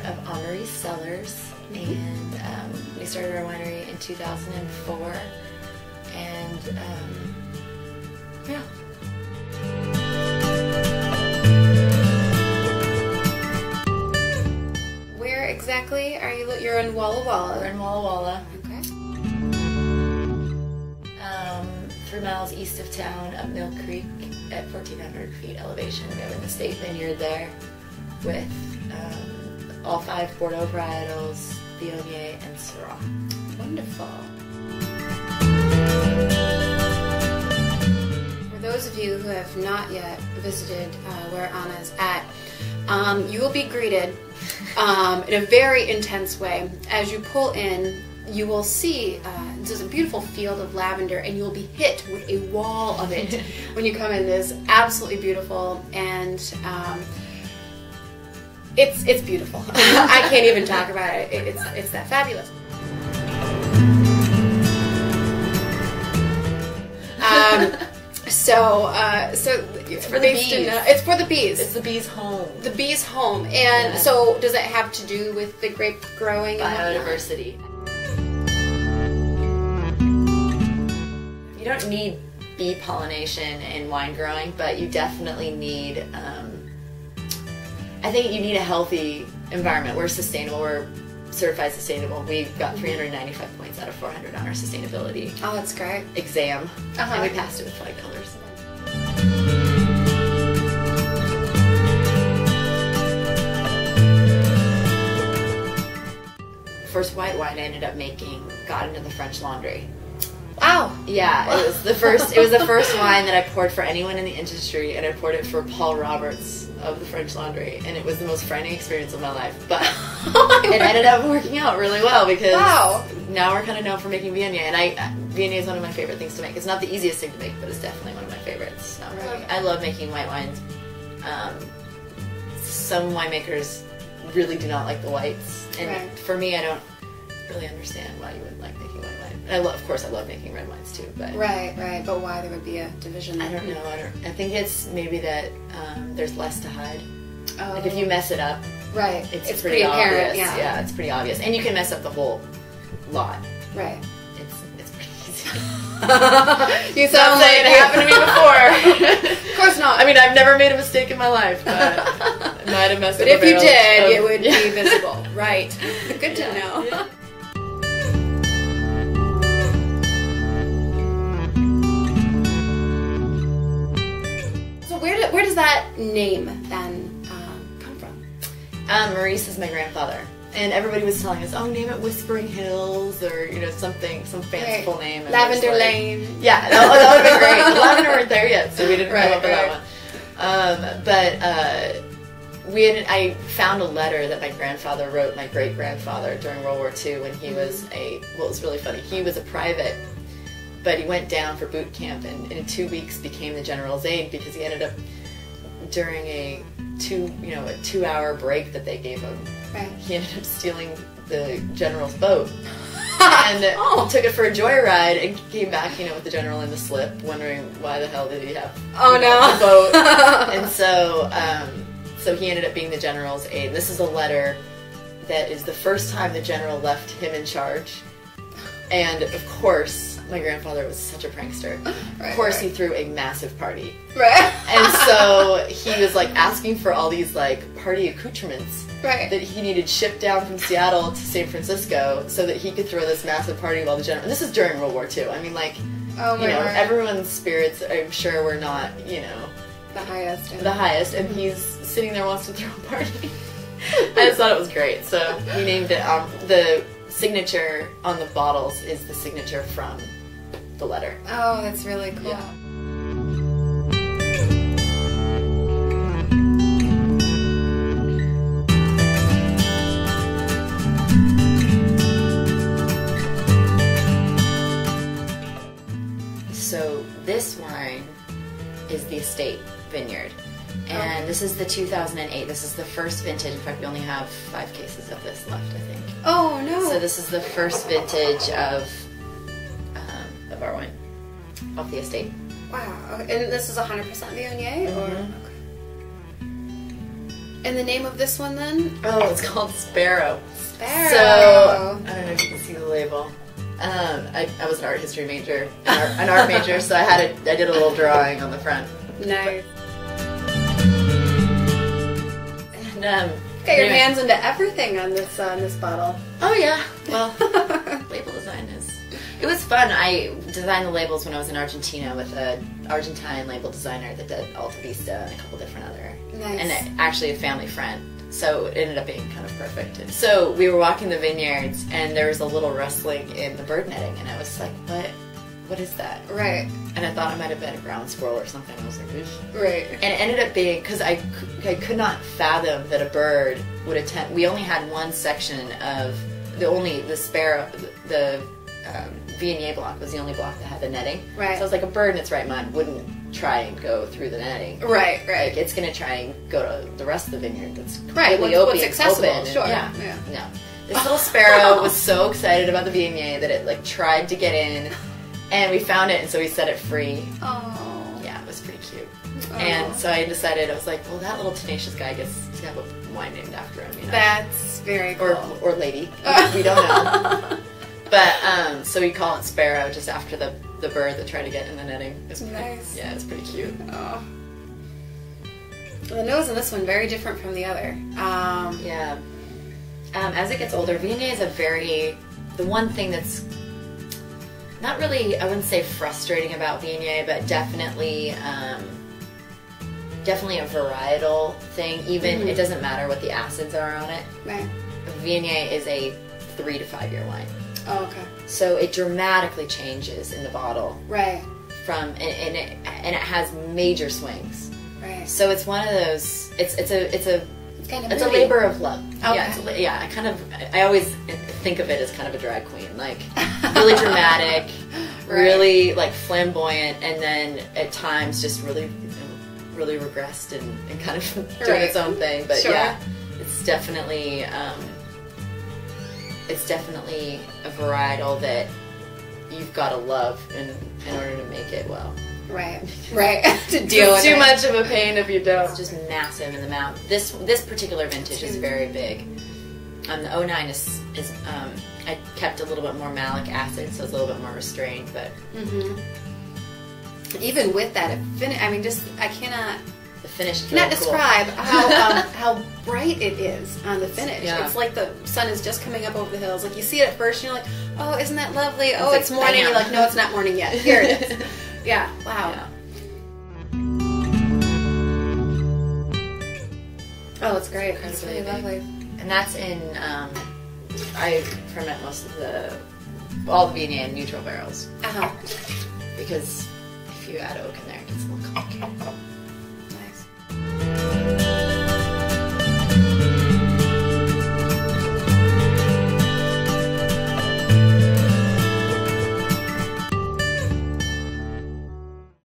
of Maurice Cellars, and we started our winery in 2004, and yeah. Where exactly are you? You're in Walla Walla. We're in Walla Walla. Okay. 3 miles east of town, up Mill Creek at 1,400 feet elevation. We have an estate vineyard there with all 5 Bordeaux varietals, Viognier, and Syrah. Wonderful. For those of you who have not yet visited where Anna's at, you will be greeted in a very intense way. As you pull in, you will see there's a beautiful field of lavender, and you'll be hit with a wall of it when you come in. It's absolutely beautiful, and it's beautiful. I can't even talk about it. It's that fabulous. So It's for the bees. It's for the bees. It's the bees' home. The bees' home. And yeah. So does it have to do with the grape growing? Biodiversity. You don't need bee pollination in wine growing, but you definitely need, I think you need a healthy environment. We're sustainable. We're certified sustainable. We got 395 points out of 400 on our sustainability Oh, that's great. exam, and we passed it with flag colors. First white wine I ended up making got into the French Laundry. Wow. Yeah, it was the first. It was the first wine that I poured for anyone in the industry, and I poured it for Paul Roberts of the French Laundry, and it was the most frightening experience of my life. But it ended up working out really well because now we're kind of known for making Viognier, and Viognier is one of my favorite things to make. It's not the easiest thing to make, but it's definitely one of my favorites. So Right. I love making white wines. Some winemakers really do not like the whites, and Right. for me, I don't really understand why you would like making white wine. Of course, I love making red wines too, but Right. But why there would be a division? I don't know. I think it's maybe that there's less to hide. Oh. Like if you mess it up, Right. it's pretty apparent. obvious. Yeah. It's pretty obvious, and you can mess up the whole lot. Right. It's pretty easy. You sound Not saying like it happened to me before. Of course not. I mean, I've never made a mistake in my life, but I might have messed up. But if you barrel did, of- it would be visible. Right. Good to know. Yeah. So where does that name then come from? Maurice is my grandfather, and everybody was telling us, "Oh, name it Whispering Hills," or some fanciful name. And Lavender like, Lane. Yeah, that would have been great. The lavender weren't there yet, so we didn't come up with Right. that one. I found a letter that my grandfather wrote my great grandfather during World War II when he was it was really funny. He was a private, but he went down for boot camp, and in 2 weeks became the general's aide because he ended up during a 2-hour break that they gave him. Right. He ended up stealing the general's boat and took it for a joyride and came back, with the general in the slip, wondering why the hell did he have the boat. And so he ended up being the general's aide. This is a letter that is the first time the general left him in charge. And of course, my grandfather was such a prankster. Right, of course, he threw a massive party. Right. And so he was asking for all these party accoutrements Right. that he needed shipped down from Seattle to San Francisco so that he could throw this massive party while the general. And this is during World War II. I mean, Oh my word. everyone's spirits, I'm sure, were not, The highest. the highest, and he's sitting there wants to throw a party. I just thought it was great, so we named it. The signature on the bottles is the signature from the letter. Oh, that's really cool. Yeah. So this wine is the estate vineyard, and this is the 2008. This is the first vintage. In fact, we only have 5 cases of this left, I think. Oh no! So this is the first vintage of our wine off the estate. Wow. Okay. And this is 100% Viognier, or? Mhm. Okay. And the name of this one then? Oh, it's called Sparrow. Sparrow. So, I don't know if you can see the label. I was an art history major, an art major, so I did a little drawing on the front. Nice. And, got your hands into everything on this bottle. Oh yeah. Well, label design it was fun. I designed the labels when I was in Argentina with an Argentine label designer that did Alta Vista and a couple different other. Nice. And actually a family friend. So it ended up being kind of perfect. So we were walking the vineyards and there was a little rustling in the bird netting and I was like, what is that? Right. And I thought it might have been a ground squirrel or something. I was like, oof. Right. And it ended up being, because I could not fathom that a bird would attempt, we only had one section of, the sparrow, the Viognier block was the only block that had the netting. Right. So I was like, a bird in its right mind wouldn't try and go through the netting. Right, right. Like, it's going to try and go to the rest of the vineyard that's right. completely open. What's accessible, open sure. And, yeah. No. This little sparrow was so excited about the Viognier that it, like, tried to get in. And we found it, and so we set it free. Oh. Yeah, it was pretty cute. Oh. And so I decided, I was like, well, that little tenacious guy gets to have a wine named after him, you know? That's very cool. Or lady. We don't know. But, so we call it Sparrow, just after the bird that tried to get in the netting. It's nice. Yeah, it's pretty cute. Oh. Well, the nose in this one, very different from the other. Yeah. As it gets older, Viognier is the one thing that's not really, I wouldn't say frustrating about Viognier, but definitely a varietal thing. Even, it doesn't matter what the acids are on it. Right. Viognier is a 3 to 5 year wine. Oh, okay. So it dramatically changes in the bottle. Right. And it has major swings. Right. So it's one of those, it's kind of a labor of love. Okay. Yeah, I always think of it as kind of a drag queen, like really dramatic, right. really like flamboyant, and then at times just really, really regressed and kind of doing right. its own thing. But sure. yeah, it's definitely a varietal that you've got to love in order to make it well. Right. Right. To deal with too it. much of a pain if you don't. It's just massive in the mouth. This particular vintage is very big. The 09 is I kept a little bit more malic acid, so it's a little bit more restrained, but even with that, I cannot. The finish cannot describe how bright it is on the finish. Yeah. It's like the sun is just coming up over the hills. Like you see it at first, and you're like, oh, isn't that lovely? Oh, it's morning. Bam. You're like, no, it's not morning yet. Here it is. Yeah. Wow. Yeah. Oh, it's great. It's really lovely. And that's in. I ferment most of all the Viognier in neutral barrels. Uh huh. Because if you add oak in there, it gets a little complicated.